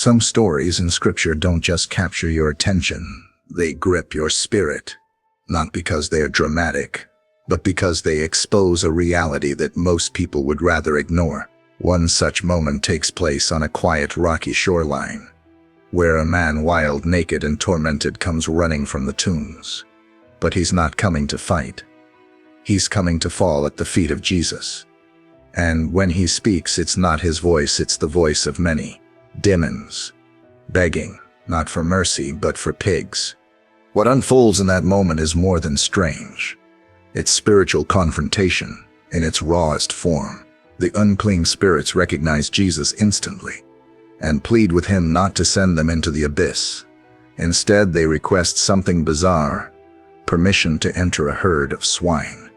Some stories in Scripture don't just capture your attention, they grip your spirit, not because they are dramatic, but because they expose a reality that most people would rather ignore. One such moment takes place on a quiet, rocky shoreline, where a man, wild, naked, and tormented, comes running from the tombs. But he's not coming to fight. He's coming to fall at the feet of Jesus. And when he speaks, it's not his voice, it's the voice of many demons, begging, not for mercy, but for pigs. What unfolds in that moment is more than strange. It's spiritual confrontation in its rawest form. The unclean spirits recognize Jesus instantly and plead with him not to send them into the abyss. Instead, they request something bizarre: permission to enter a herd of swine.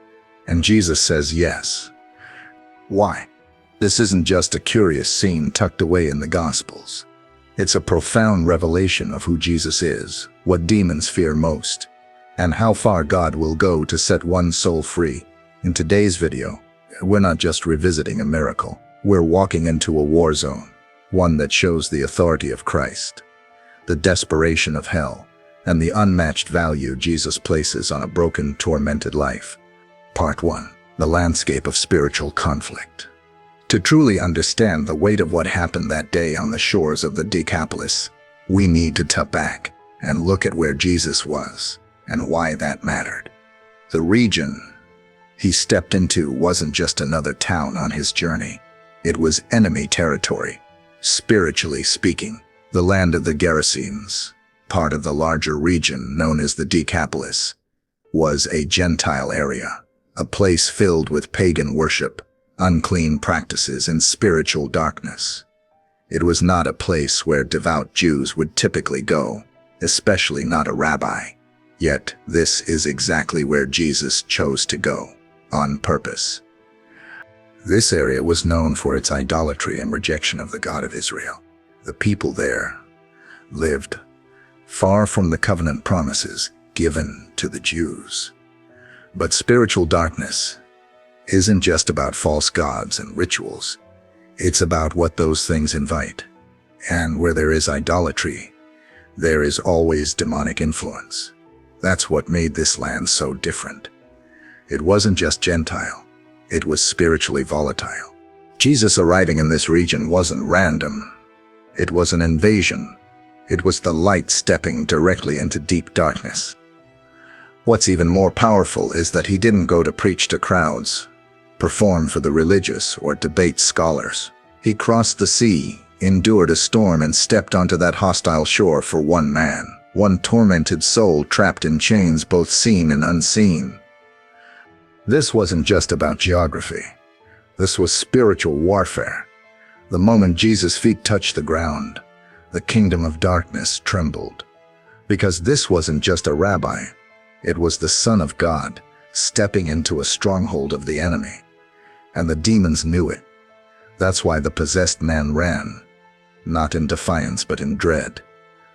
And Jesus says yes. Why? This isn't just a curious scene tucked away in the Gospels. It's a profound revelation of who Jesus is, what demons fear most, and how far God will go to set one soul free. In today's video, we're not just revisiting a miracle. We're walking into a war zone, one that shows the authority of Christ, the desperation of hell, and the unmatched value Jesus places on a broken, tormented life. Part 1. The landscape of spiritual conflict. To truly understand the weight of what happened that day on the shores of the Decapolis, we need to step back and look at where Jesus was and why that mattered. The region he stepped into wasn't just another town on his journey. It was enemy territory. Spiritually speaking, the land of the Gerasenes, part of the larger region known as the Decapolis, was a Gentile area, a place filled with pagan worship, unclean practices, and spiritual darkness. It was not a place where devout Jews would typically go, especially not a rabbi. Yet, this is exactly where Jesus chose to go, on purpose. This area was known for its idolatry and rejection of the God of Israel. The people there lived far from the covenant promises given to the Jews. But spiritual darkness isn't just about false gods and rituals. It's about what those things invite. And where there is idolatry, there is always demonic influence. That's what made this land so different. It wasn't just Gentile. It was spiritually volatile. Jesus arriving in this region wasn't random. It was an invasion. It was the light stepping directly into deep darkness. What's even more powerful is that he didn't go to preach to crowds, perform for the religious, or debate scholars. He crossed the sea, endured a storm, and stepped onto that hostile shore for one man, one tormented soul trapped in chains both seen and unseen. This wasn't just about geography. This was spiritual warfare. The moment Jesus' feet touched the ground, the kingdom of darkness trembled. Because this wasn't just a rabbi. It was the Son of God stepping into a stronghold of the enemy. And the demons knew it. That's why the possessed man ran, not in defiance but in dread.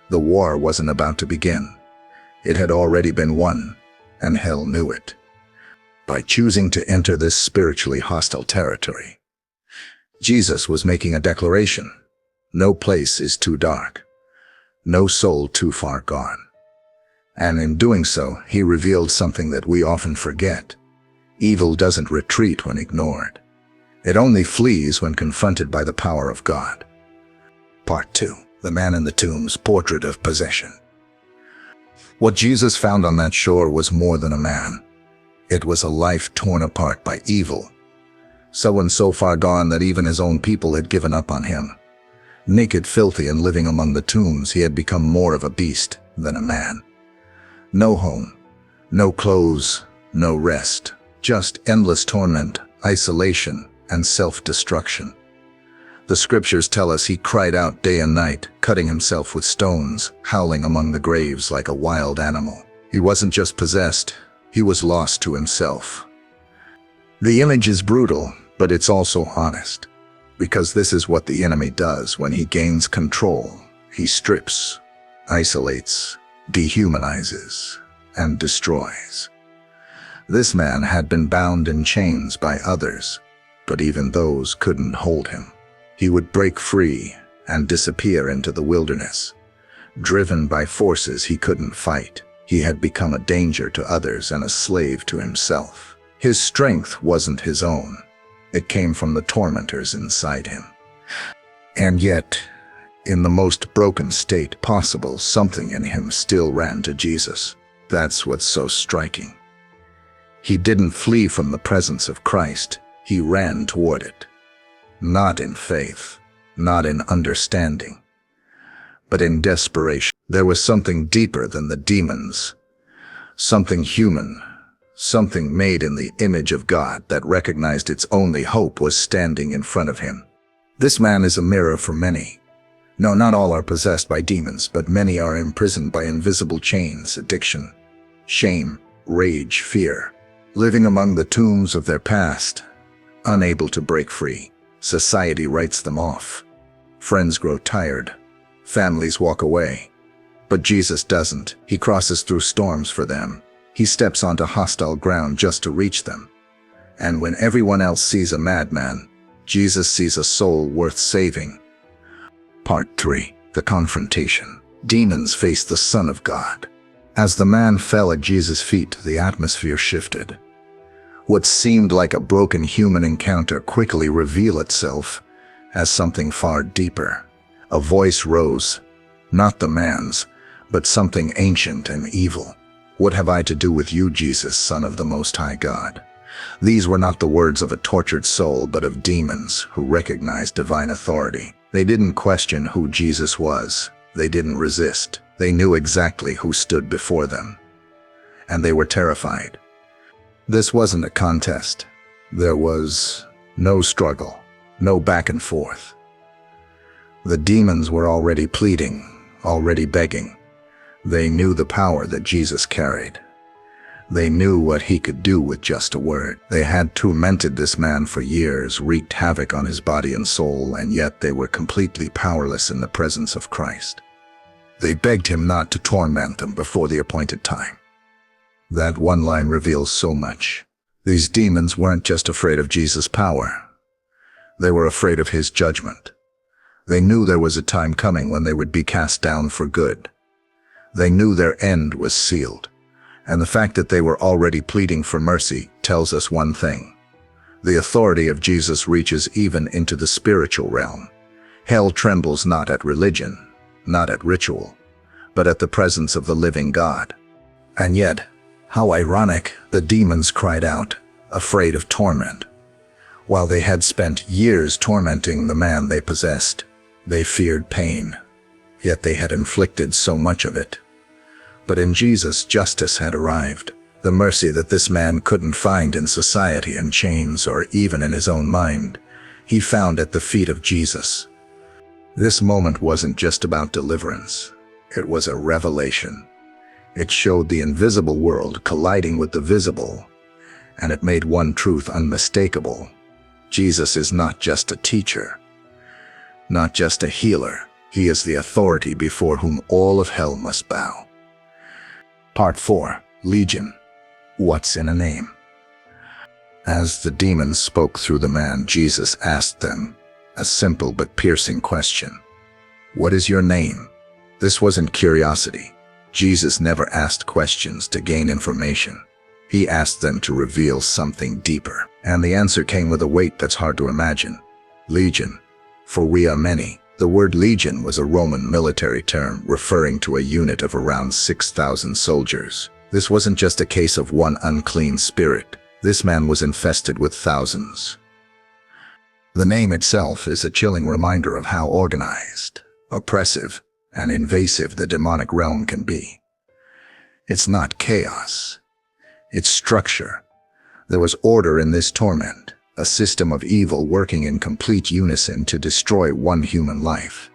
The war wasn't about to begin. It had already been won, and hell knew it. By choosing to enter this spiritually hostile territory, Jesus was making a declaration. No place is too dark. No soul too far gone. And in doing so, he revealed something that we often forget. Evil doesn't retreat when ignored. It only flees when confronted by the power of God. Part 2. The Man in the Tomb's Portrait of Possession. What Jesus found on that shore was more than a man. It was a life torn apart by evil. Someone so far gone that even his own people had given up on him. Naked, filthy, and living among the tombs, he had become more of a beast than a man. No home, no clothes, no rest, just endless torment, isolation, and self-destruction. The scriptures tell us he cried out day and night, cutting himself with stones, howling among the graves like a wild animal. He wasn't just possessed, he was lost to himself. The image is brutal, but it's also honest. Because this is what the enemy does when he gains control. He strips, isolates, dehumanizes, and destroys. This man had been bound in chains by others, but even those couldn't hold him. He would break free, and disappear into the wilderness. Driven by forces he couldn't fight, he had become a danger to others and a slave to himself. His strength wasn't his own. It came from the tormentors inside him. And yet, in the most broken state possible, something in him still ran to Jesus. That's what's so striking. He didn't flee from the presence of Christ, he ran toward it. Not in faith, not in understanding, but in desperation. There was something deeper than the demons, something human, something made in the image of God that recognized its only hope was standing in front of him. This man is a mirror for many. No, not all are possessed by demons, but many are imprisoned by invisible chains, addiction, shame, rage, fear, living among the tombs of their past, unable to break free. Society writes them off. Friends grow tired. Families walk away. But Jesus doesn't. He crosses through storms for them. He steps onto hostile ground just to reach them. And when everyone else sees a madman, Jesus sees a soul worth saving. Part 3. The Confrontation. Demons face the Son of God. As the man fell at Jesus' feet, the atmosphere shifted. What seemed like a broken human encounter quickly revealed itself as something far deeper. A voice rose, not the man's, but something ancient and evil. "What have I to do with you, Jesus, Son of the Most High God?" These were not the words of a tortured soul, but of demons who recognized divine authority. They didn't question who Jesus was. They didn't resist. They knew exactly who stood before them. And they were terrified. This wasn't a contest. There was no struggle, no back and forth. The demons were already pleading, already begging. They knew the power that Jesus carried. They knew what he could do with just a word. They had tormented this man for years, wreaked havoc on his body and soul, and yet they were completely powerless in the presence of Christ. They begged him not to torment them before the appointed time. That one line reveals so much. These demons weren't just afraid of Jesus' power. They were afraid of his judgment. They knew there was a time coming when they would be cast down for good. They knew their end was sealed. And the fact that they were already pleading for mercy tells us one thing. The authority of Jesus reaches even into the spiritual realm. Hell trembles not at religion, not at ritual, but at the presence of the living God. And yet, how ironic, the demons cried out, afraid of torment. While they had spent years tormenting the man they possessed, they feared pain, yet they had inflicted so much of it. But in Jesus, justice had arrived. The mercy that this man couldn't find in society and chains or even in his own mind, he found at the feet of Jesus. This moment wasn't just about deliverance. It was a revelation. It showed the invisible world colliding with the visible, and it made one truth unmistakable. Jesus is not just a teacher, not just a healer. He is the authority before whom all of hell must bow. Part 4. Legion. What's in a name? As the demons spoke through the man, Jesus asked them a simple but piercing question. What is your name? This wasn't curiosity. Jesus never asked questions to gain information. He asked them to reveal something deeper. And the answer came with a weight that's hard to imagine. Legion. For we are many. The word legion was a Roman military term referring to a unit of around 6,000 soldiers. This wasn't just a case of one unclean spirit. This man was infested with thousands. The name itself is a chilling reminder of how organized, oppressive, and invasive the demonic realm can be. It's not chaos. It's structure. There was order in this torment. A system of evil working in complete unison to destroy one human life.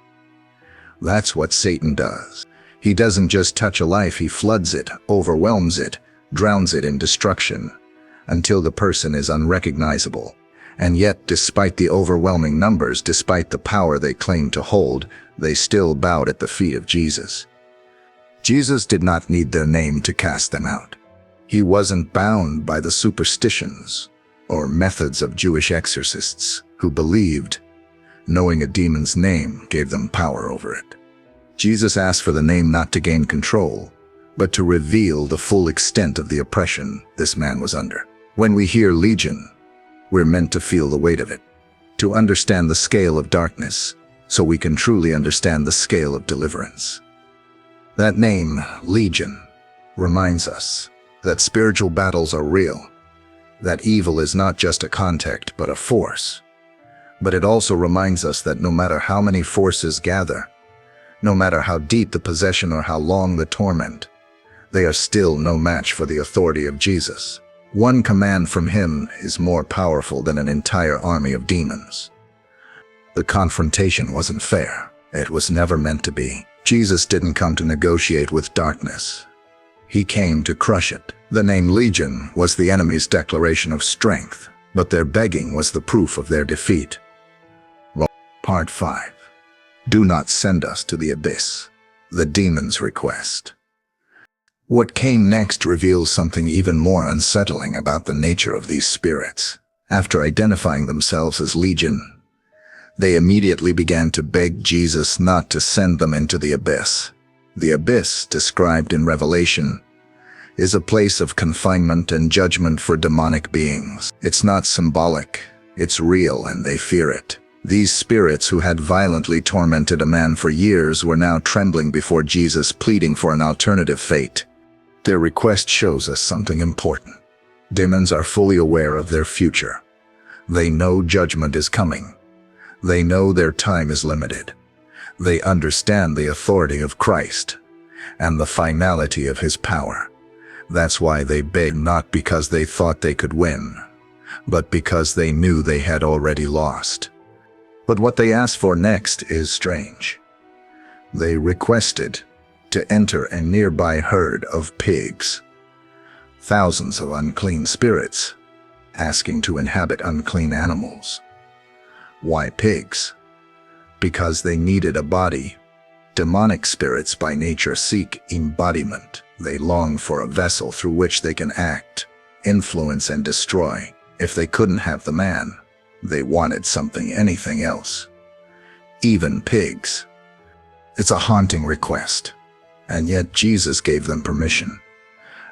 That's what Satan does. He doesn't just touch a life, he floods it, overwhelms it, drowns it in destruction, until the person is unrecognizable. And yet, despite the overwhelming numbers, despite the power they claim to hold, they still bowed at the feet of Jesus. Jesus did not need their name to cast them out. He wasn't bound by the superstitions or methods of Jewish exorcists who believed Knowing a demon's name gave them power over it. Jesus asked for the name not to gain control, but to reveal the full extent of the oppression this man was under. When we hear legion, we're meant to feel the weight of it, to understand the scale of darkness, so we can truly understand the scale of deliverance. That name, Legion, reminds us that spiritual battles are real, that evil is not just a contact but a force. But it also reminds us that no matter how many forces gather, no matter how deep the possession or how long the torment, they are still no match for the authority of Jesus. One command from him is more powerful than an entire army of demons. The confrontation wasn't fair. It was never meant to be. Jesus didn't come to negotiate with darkness. He came to crush it. The name Legion was the enemy's declaration of strength, but their begging was the proof of their defeat. Part 5. Do not send us to the abyss. The demon's request. What came next reveals something even more unsettling about the nature of these spirits. After identifying themselves as Legion, they immediately began to beg Jesus not to send them into the abyss. The abyss, described in Revelation, is a place of confinement and judgment for demonic beings. It's not symbolic, it's real, and they fear it. These spirits who had violently tormented a man for years were now trembling before Jesus, pleading for an alternative fate. Their request shows us something important. Demons are fully aware of their future. They know judgment is coming. They know their time is limited. They understand the authority of Christ and the finality of his power. That's why they beg, not because they thought they could win, but because they knew they had already lost. But what they asked for next is strange. They requested to enter a nearby herd of pigs, thousands of unclean spirits, asking to inhabit unclean animals. Why pigs? Because they needed a body. Demonic spirits by nature seek embodiment. They long for a vessel through which they can act, influence, and destroy. If they couldn't have the man, they wanted anything else. Even pigs. It's a haunting request, and yet Jesus gave them permission.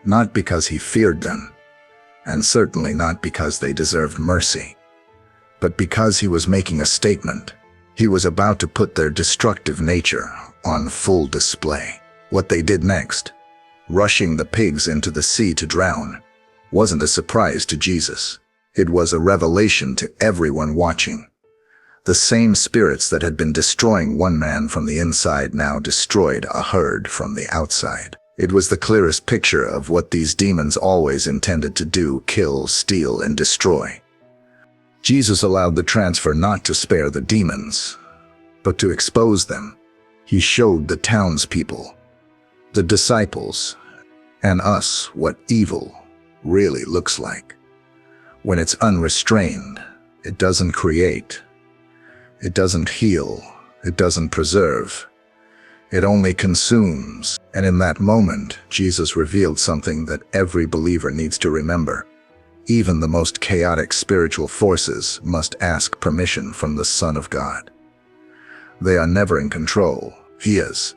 Not because he feared them, and certainly not because they deserved mercy, but because he was making a statement. He was about to put their destructive nature on full display. What they did next, rushing the pigs into the sea to drown, wasn't a surprise to Jesus. It was a revelation to everyone watching. The same spirits that had been destroying one man from the inside now destroyed a herd from the outside. It was the clearest picture of what these demons always intended to do: kill, steal, and destroy. Jesus allowed the transfer not to spare the demons, but to expose them. He showed the townspeople, the disciples, and us what evil really looks like. When it's unrestrained, it doesn't create, it doesn't heal, it doesn't preserve. It only consumes. And in that moment, Jesus revealed something that every believer needs to remember. Even the most chaotic spiritual forces must ask permission from the Son of God. They are never in control. He is.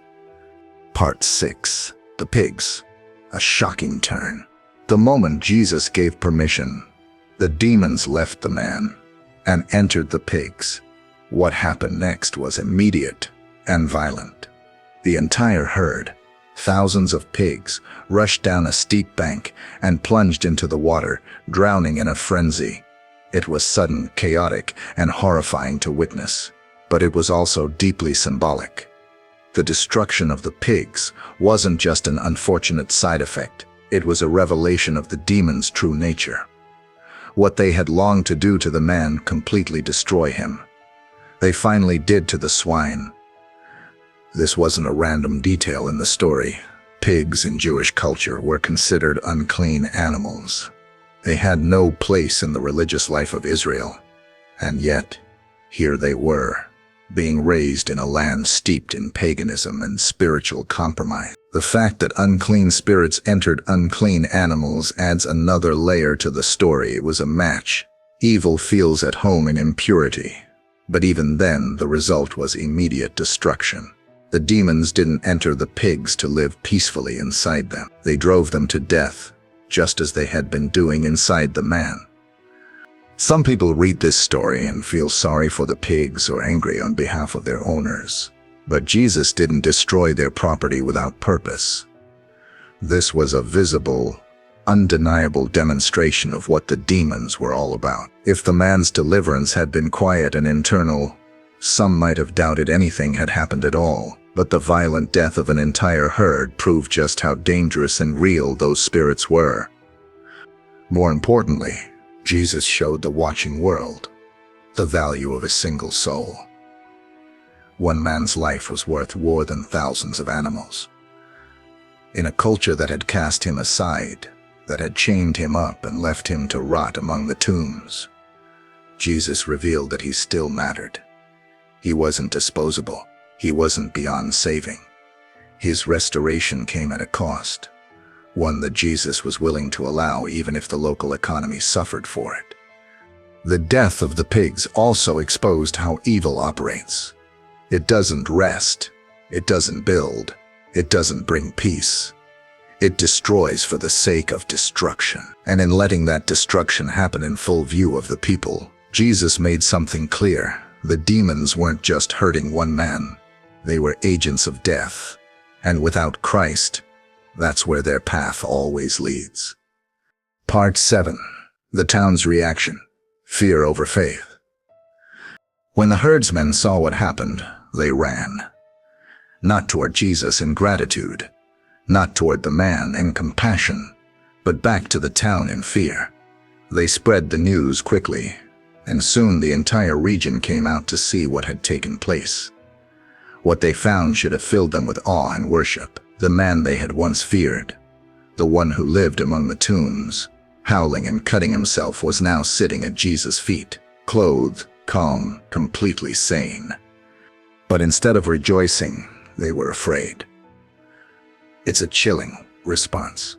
Part 6. The pigs. A shocking turn. The moment Jesus gave permission, the demons left the man and entered the pigs. What happened next was immediate and violent. The entire herd, thousands of pigs, rushed down a steep bank and plunged into the water, drowning in a frenzy. It was sudden, chaotic, and horrifying to witness, but it was also deeply symbolic. The destruction of the pigs wasn't just an unfortunate side effect. It was a revelation of the demon's true nature. What they had longed to do to the man, completely destroy him, they finally did to the swine. This wasn't a random detail in the story. Pigs in Jewish culture were considered unclean animals. They had no place in the religious life of Israel. And yet, here they were, being raised in a land steeped in paganism and spiritual compromise. The fact that unclean spirits entered unclean animals adds another layer to the story. It was a match. Evil feels at home in impurity, But even then, the result was immediate destruction. The demons didn't enter the pigs to live peacefully inside them. They drove them to death, just as they had been doing inside the man. Some people read this story and feel sorry for the pigs or angry on behalf of their owners. But Jesus didn't destroy their property without purpose. This was a visible, undeniable demonstration of what the demons were all about. If the man's deliverance had been quiet and internal, some might have doubted anything had happened at all. But the violent death of an entire herd proved just how dangerous and real those spirits were. More importantly, Jesus showed the watching world the value of a single soul. One man's life was worth more than thousands of animals. In a culture that had cast him aside, that had chained him up and left him to rot among the tombs, Jesus revealed that he still mattered. He wasn't disposable. He wasn't beyond saving. His restoration came at a cost, one that Jesus was willing to allow even if the local economy suffered for it. The death of the pigs also exposed how evil operates. It doesn't rest. It doesn't build. It doesn't bring peace. It destroys for the sake of destruction. And in letting that destruction happen in full view of the people, Jesus made something clear. The demons weren't just hurting one man. They were agents of death. And without Christ, that's where their path always leads. Part 7. The town's reaction. Fear over faith. When the herdsmen saw what happened, they ran. Not toward Jesus in gratitude, not toward the man in compassion, but back to the town in fear. They spread the news quickly, and soon the entire region came out to see what had taken place. What they found should have filled them with awe and worship. The man they had once feared, the one who lived among the tombs, howling and cutting himself, was now sitting at Jesus' feet, clothed, calm, completely sane. But instead of rejoicing, they were afraid. It's a chilling response.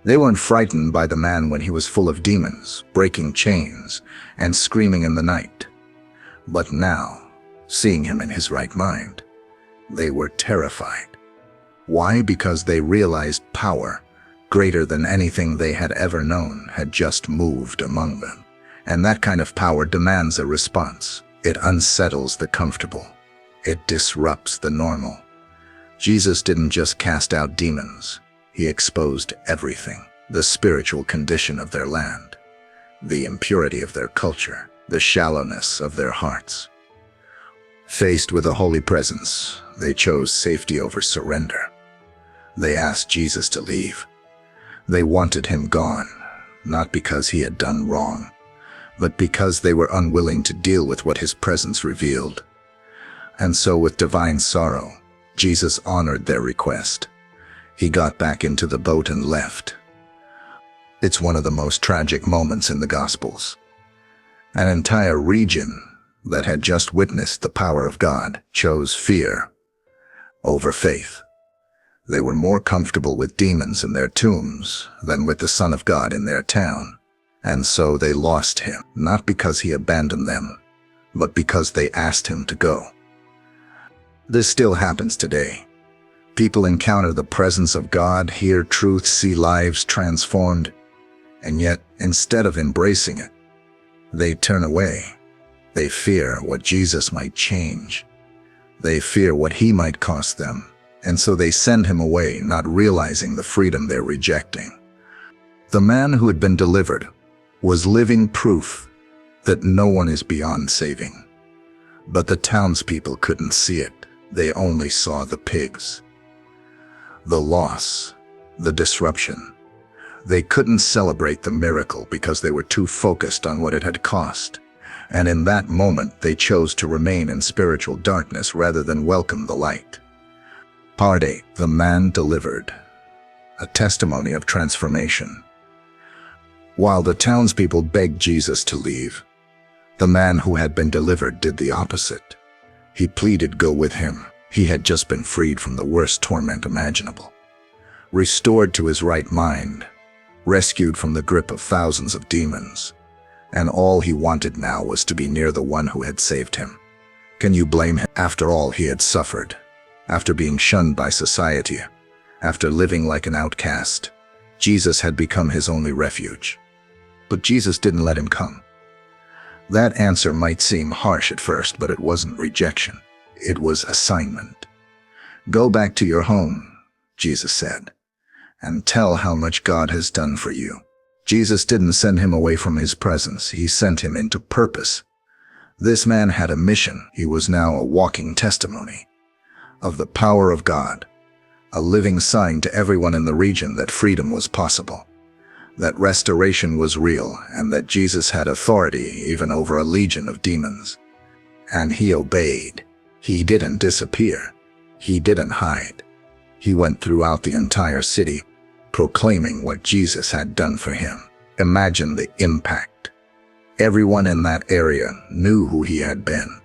They weren't frightened by the man when he was full of demons, breaking chains, and screaming in the night. But now, seeing him in his right mind, they were terrified. Why? Because they realized power, greater than anything they had ever known, had just moved among them. And that kind of power demands a response. It unsettles the comfortable. It disrupts the normal. Jesus didn't just cast out demons. He exposed everything. The spiritual condition of their land, the impurity of their culture, the shallowness of their hearts. Faced with a holy presence, they chose safety over surrender. They asked Jesus to leave. They wanted him gone, not because he had done wrong, but because they were unwilling to deal with what his presence revealed. And so with divine sorrow, Jesus honored their request. He got back into the boat and left. It's one of the most tragic moments in the Gospels. An entire region that had just witnessed the power of God chose fear over faith. They were more comfortable with demons in their tombs than with the Son of God in their town. And so they lost him, not because he abandoned them, but because they asked him to go. This still happens today. People encounter the presence of God, hear truth, see lives transformed, and yet, instead of embracing it, they turn away. They fear what Jesus might change. They fear what he might cost them, and so they send him away, not realizing the freedom they're rejecting. The man who had been delivered was living proof that no one is beyond saving. But the townspeople couldn't see it. They only saw the pigs. The loss, the disruption. They couldn't celebrate the miracle because they were too focused on what it had cost. And in that moment, they chose to remain in spiritual darkness rather than welcome the light. Part 8. The man delivered. A testimony of transformation. While the townspeople begged Jesus to leave, the man who had been delivered did the opposite. He pleaded, go with him. He had just been freed from the worst torment imaginable. Restored to his right mind, rescued from the grip of thousands of demons. and all he wanted now was to be near the one who had saved him. Can you blame him? After all he had suffered, after being shunned by society, after living like an outcast, Jesus had become his only refuge. But Jesus didn't let him come. That answer might seem harsh at first, but it wasn't rejection. It was assignment. Go back to your home, Jesus said, and tell how much God has done for you. Jesus didn't send him away from his presence. He sent him into purpose. This man had a mission. He was now a walking testimony of the power of God, a living sign to everyone in the region that freedom was possible, that restoration was real, and that Jesus had authority even over a legion of demons. And he obeyed. He didn't disappear. He didn't hide. He went throughout the entire city, proclaiming what Jesus had done for him. Imagine the impact. Everyone in that area knew who he had been.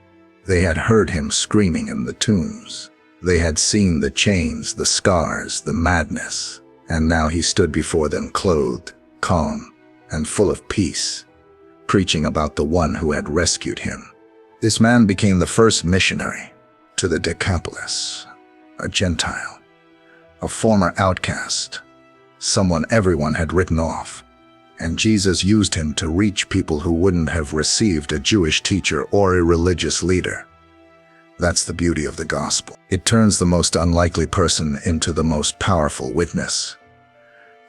They had heard him screaming in the tombs. They had seen the chains, the scars, the madness. And now he stood before them clothed, calm, and full of peace, preaching about the one who had rescued him. This man became the first missionary to the Decapolis, a Gentile, a former outcast, someone everyone had written off. And Jesus used him to reach people who wouldn't have received a Jewish teacher or a religious leader. That's the beauty of the gospel. It turns the most unlikely person into the most powerful witness.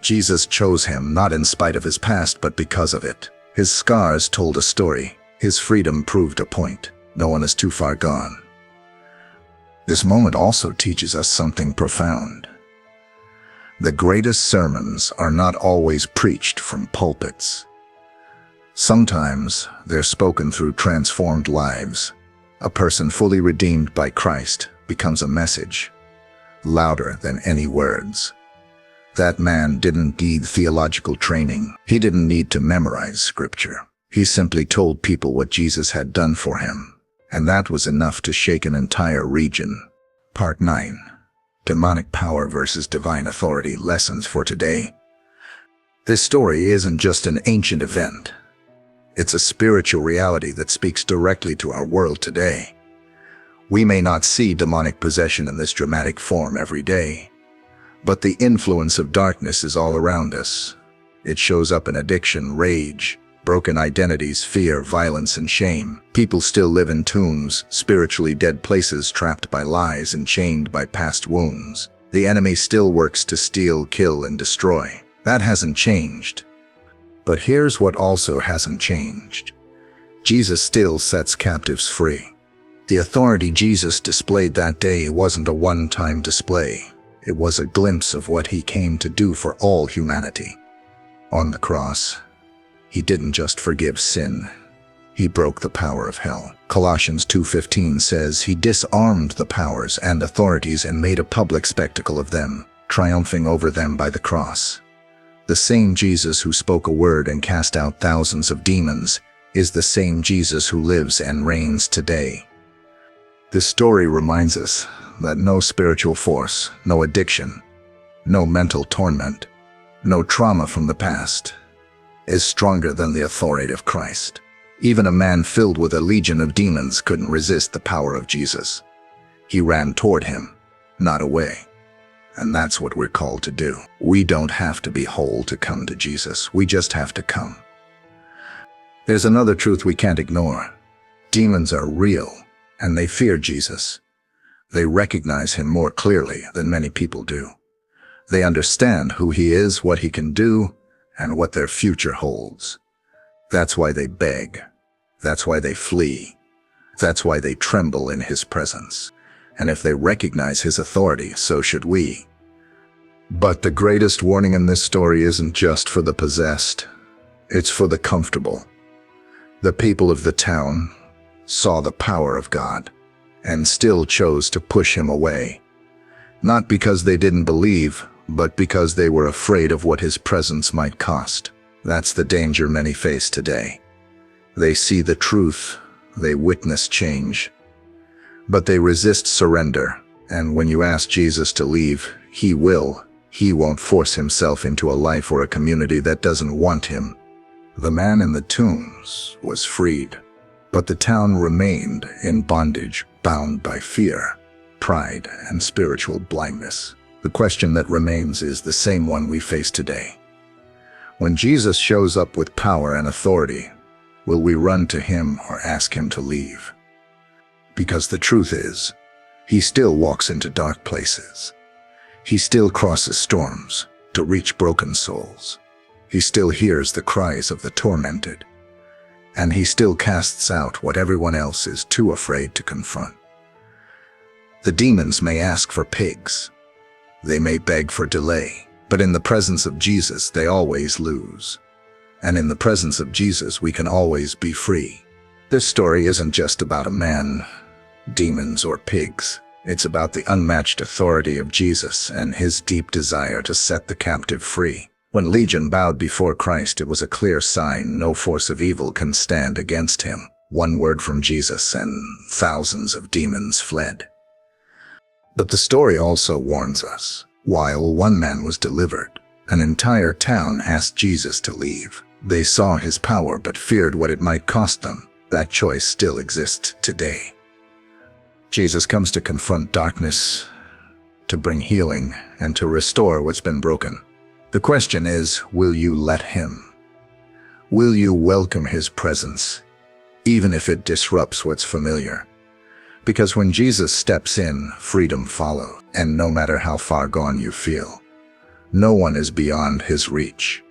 Jesus chose him not in spite of his past, but because of it. His scars told a story. His freedom proved a point. No one is too far gone. This moment also teaches us something profound. The greatest sermons are not always preached from pulpits. Sometimes they're spoken through transformed lives. A person fully redeemed by Christ becomes a message, louder than any words. That man didn't need theological training. He didn't need to memorize scripture. He simply told people what Jesus had done for him, and that was enough to shake an entire region. Part 9. Demonic Power versus Divine Authority. Lessons for today. This story isn't just an ancient event. It's a spiritual reality that speaks directly to our world today. We may not see demonic possession in this dramatic form every day, but the influence of darkness is all around us. It shows up in addiction, rage, broken identities, fear, violence, and shame. People still live in tombs, spiritually dead places, trapped by lies and chained by past wounds. The enemy still works to steal, kill, and destroy. That hasn't changed. But here's what also hasn't changed. Jesus still sets captives free. The authority Jesus displayed that day wasn't a one-time display. It was a glimpse of what he came to do for all humanity. On the cross, he didn't just forgive sin. He broke the power of hell. Colossians 2:15 says he disarmed the powers and authorities and made a public spectacle of them, triumphing over them by the cross. The same Jesus who spoke a word and cast out thousands of demons is the same Jesus who lives and reigns today. This story reminds us that no spiritual force, no addiction, no mental torment, no trauma from the past is stronger than the authority of Christ. Even a man filled with a legion of demons couldn't resist the power of Jesus. He ran toward him, not away. And that's what we're called to do. We don't have to be whole to come to Jesus. We just have to come. There's another truth we can't ignore. Demons are real, and they fear Jesus. They recognize him more clearly than many people do. They understand who he is, what he can do, and what their future holds. That's why they beg. That's why they flee. That's why they tremble in his presence. And if they recognize his authority, so should we. But the greatest warning in this story isn't just for the possessed. It's for the comfortable. The people of the town saw the power of God and still chose to push him away. Not because they didn't believe, but because they were afraid of what his presence might cost. That's the danger many face today. They see the truth, they witness change, but they resist surrender. And when you ask Jesus to leave, he will. He won't force himself into a life or a community that doesn't want him. The man in the tombs was freed, but the town remained in bondage, bound by fear, pride, and spiritual blindness. The question that remains is the same one we face today. When Jesus shows up with power and authority, will we run to him or ask him to leave? Because the truth is, he still walks into dark places. He still crosses storms to reach broken souls. He still hears the cries of the tormented. And he still casts out what everyone else is too afraid to confront. The demons may ask for pigs. They may beg for delay. But in the presence of Jesus, they always lose. And in the presence of Jesus, we can always be free. This story isn't just about a man, demons, or pigs. It's about the unmatched authority of Jesus and his deep desire to set the captive free. When Legion bowed before Christ, it was a clear sign no force of evil can stand against him. One word from Jesus and thousands of demons fled. But the story also warns us. While one man was delivered, an entire town asked Jesus to leave. They saw his power but feared what it might cost them. That choice still exists today. Jesus comes to confront darkness, to bring healing, and to restore what's been broken. The question is, will you let him? Will you welcome his presence, even if it disrupts what's familiar? Because when Jesus steps in, freedom follows, and no matter how far gone you feel, no one is beyond his reach.